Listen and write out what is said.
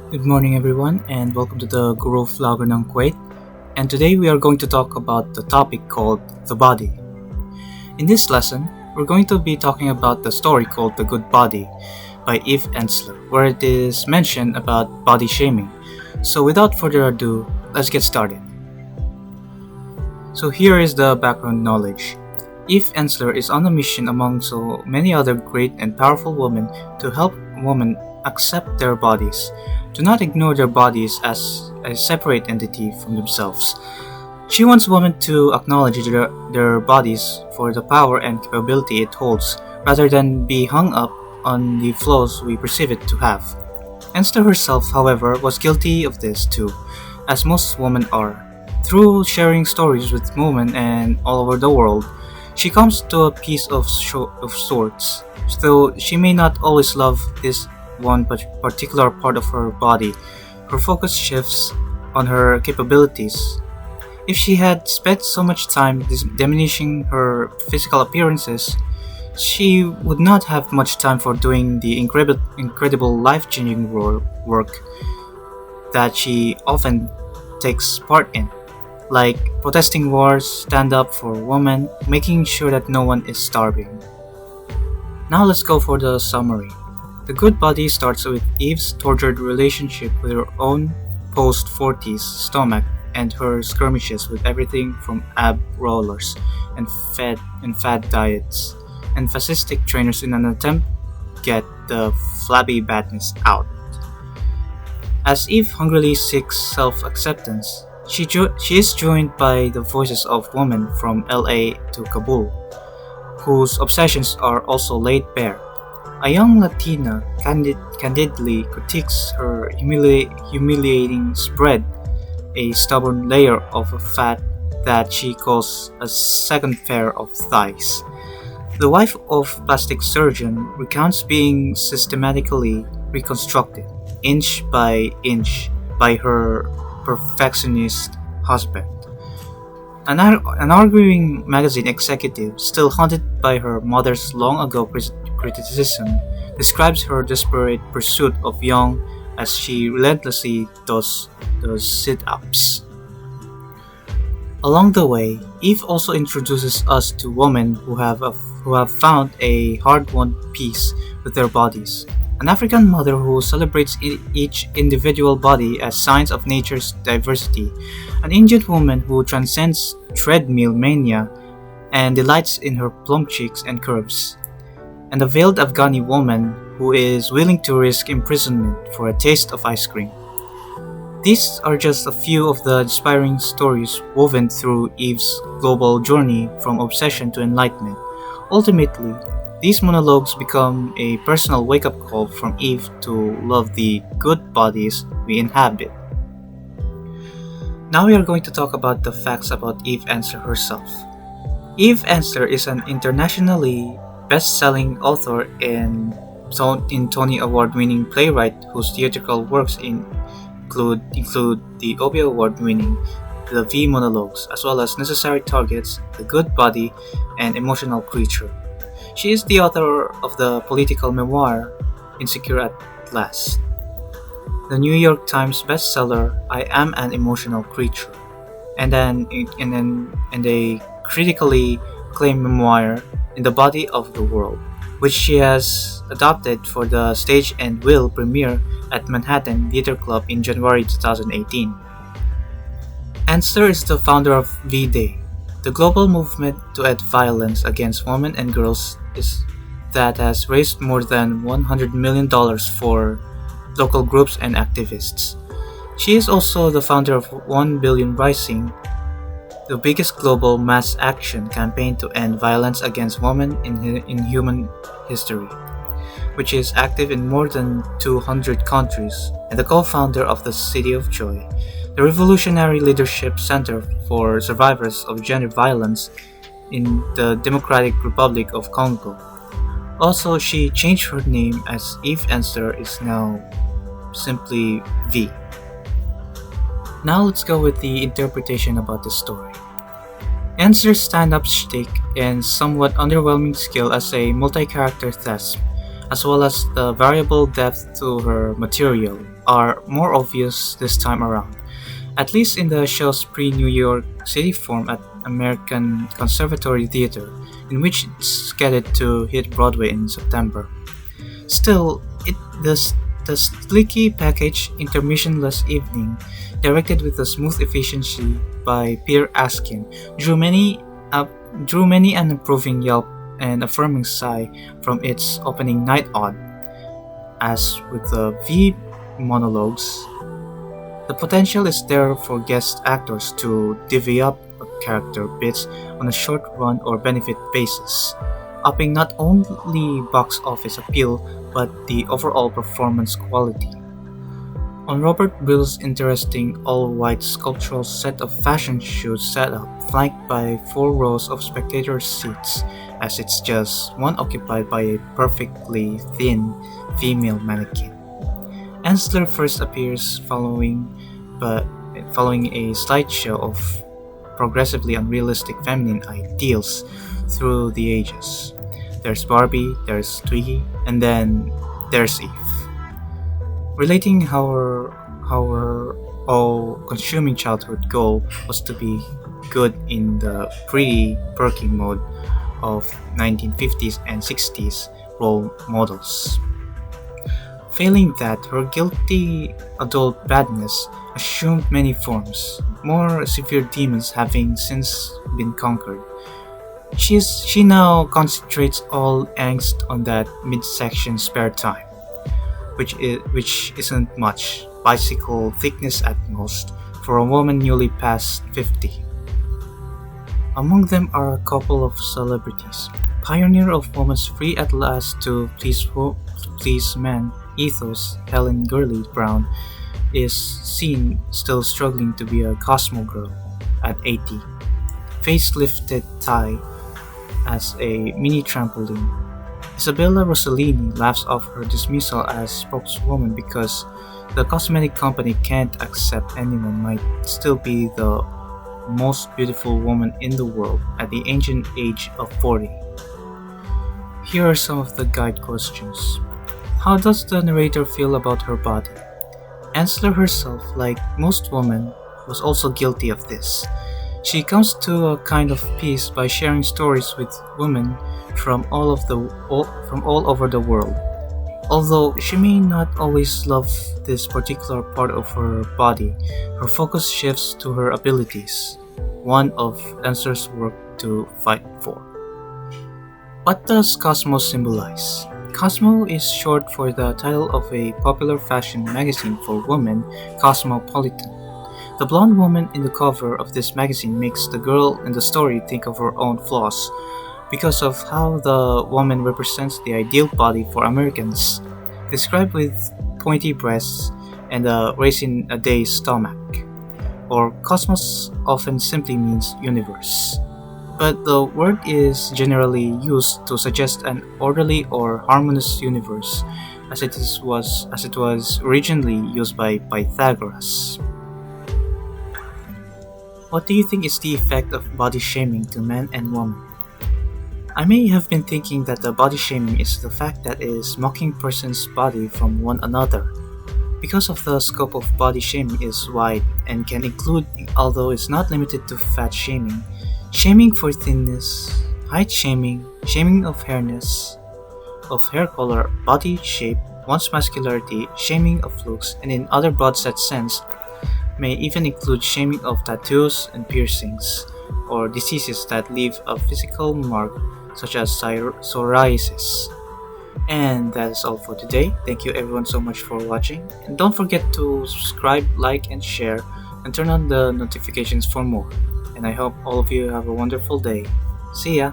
Good morning, everyone, and welcome to the Guru Vlogger ng Kuwait. And today we are going to talk about the topic called the body. In this lesson, we're going to be talking about the story called The Good Body by Eve Ensler, where it is mentioned about body shaming. So without further ado, let's get started. So here is the background knowledge. Eve Ensler is on a mission among so many other great and powerful women to help women accept their bodies. Do not ignore their bodies as a separate entity from themselves. She wants women to acknowledge their bodies for the power and capability it holds, rather than be hung up on the flaws we perceive it to have. Esther herself, however, was guilty of this too, as most women are. Through sharing stories with women and all over the world, she comes to a piece of sorts. Though she may not always love this one particular part of her body, her focus shifts on her capabilities. If she had spent so much time diminishing her physical appearances, she would not have much time for doing the incredible life-changing work that she often takes part in, like protesting wars, stand up for women, making sure that no one is starving. Now let's go for the summary. The Good Body starts with Eve's tortured relationship with her own post-40s stomach and her skirmishes with everything from ab rollers and fad diets and fascistic trainers in an attempt to get the flabby badness out. As Eve hungrily seeks self-acceptance, she is joined by the voices of women from LA to Kabul, whose obsessions are also laid bare. A young Latina candidly critiques her humiliating spread, a stubborn layer of fat that she calls a second pair of thighs. The wife of plastic surgeon recounts being systematically reconstructed, inch by inch, by her perfectionist husband. An arguing magazine executive, still haunted by her mother's long-ago criticism, describes her desperate pursuit of Young as she relentlessly does sit-ups. Along the way, Eve also introduces us to women who have found a hard-won peace with their bodies. An African mother who celebrates each individual body as signs of nature's diversity, an Indian woman who transcends treadmill mania and delights in her plump cheeks and curves, and a veiled Afghani woman who is willing to risk imprisonment for a taste of ice cream. These are just a few of the inspiring stories woven through Eve's global journey from obsession to enlightenment. Ultimately, these monologues become a personal wake-up call from Eve to love the good bodies we inhabit. Now we are going to talk about the facts about Eve Ensler herself. Eve Ensler is an internationally best-selling author and Tony Award-winning playwright whose theatrical works include the Obie Award-winning The V Monologues, as well as Necessary Targets, The Good Body, and Emotional Creature. She is the author of the political memoir Insecure at Last, the New York Times bestseller I Am an Emotional Creature, and a critically acclaimed memoir In the Body of the World, which she has adapted for the stage and will premiere at Manhattan Theatre Club in January 2018. Ensler is the founder of V-Day, the global movement to end violence against women and girls that has raised more than $100 million for local groups and activists. She is also the founder of 1 Billion Rising, the biggest global mass action campaign to end violence against women in human history, which is active in more than 200 countries, and the co-founder of the City of Joy, the Revolutionary Leadership Center for Survivors of Gender Violence in the Democratic Republic of Congo. Also, she changed her name as Eve Ensler is now simply V. Now let's go with the interpretation about the story. Ensler's stand-up shtick and somewhat underwhelming skill as a multi-character thesp, as well as the variable depth to her material, are more obvious this time around, at least in the show's pre-New York City form at American Conservatory Theater, in which it's scheduled to hit Broadway in September. Still, the sleeky package Intermissionless Evening, directed with a smooth efficiency by Pierre Askin, drew many up drew many an approving yelp and affirming sigh from its opening night on. As with the V monologues, the potential is there for guest actors to divvy up character bits on a short run or benefit basis, upping not only box office appeal but the overall performance quality. On Robert Bill's interesting all-white sculptural set of fashion shoot setup, flanked by 4 rows of spectator seats, as it's just one occupied by a perfectly thin female mannequin. Ansler first appears following a slideshow of progressively unrealistic feminine ideals through the ages. There's Barbie, there's Twiggy, and then there's Eve. Relating how her all-consuming childhood goal was to be good in the pretty perky mode of 1950s and 60s role models. Failing that, her guilty adult badness assumed many forms, more severe demons having since been conquered. She now concentrates all angst on that midsection spare time, which isn't much, bicycle thickness at most, for a woman newly past 50. Among them are a couple of celebrities. Pioneer of woman's free at last to please men ethos, Helen Gurley Brown, is seen still struggling to be a Cosmo girl at 80. Face lifted thigh as a mini trampoline. Isabella Rossellini laughs off her dismissal as spokeswoman because the cosmetic company can't accept anyone might still be the most beautiful woman in the world at the ancient age of 40. Here are some of the guide questions. How does the narrator feel about her body? Ansler herself, like most women, was also guilty of this. She comes to a kind of peace by sharing stories with women from all over the world. Although she may not always love this particular part of her body, her focus shifts to her abilities, one of Ansler's work to fight for. What does Cosmo symbolize? Cosmo is short for the title of a popular fashion magazine for women, Cosmopolitan. The blonde woman in the cover of this magazine makes the girl in the story think of her own flaws because of how the woman represents the ideal body for Americans, described with pointy breasts and a raisin-a-day stomach. Or cosmos often simply means universe, but the word is generally used to suggest an orderly or harmonious universe, as it was originally used by Pythagoras. What do you think is the effect of body shaming to men and women? I may have been thinking that the body shaming is the fact that it is mocking person's body from one another. Because of the scope of body shaming is wide and can include, although it's not limited to fat shaming, shaming for thinness, height shaming, shaming of hair color, body shape, one's muscularity, shaming of looks, and in other broad set sense, may even include shaming of tattoos and piercings, or diseases that leave a physical mark such as psoriasis. And that is all for today. Thank you everyone so much for watching. And don't forget to subscribe, like, and share, and turn on the notifications for more. And I hope all of you have a wonderful day. See ya!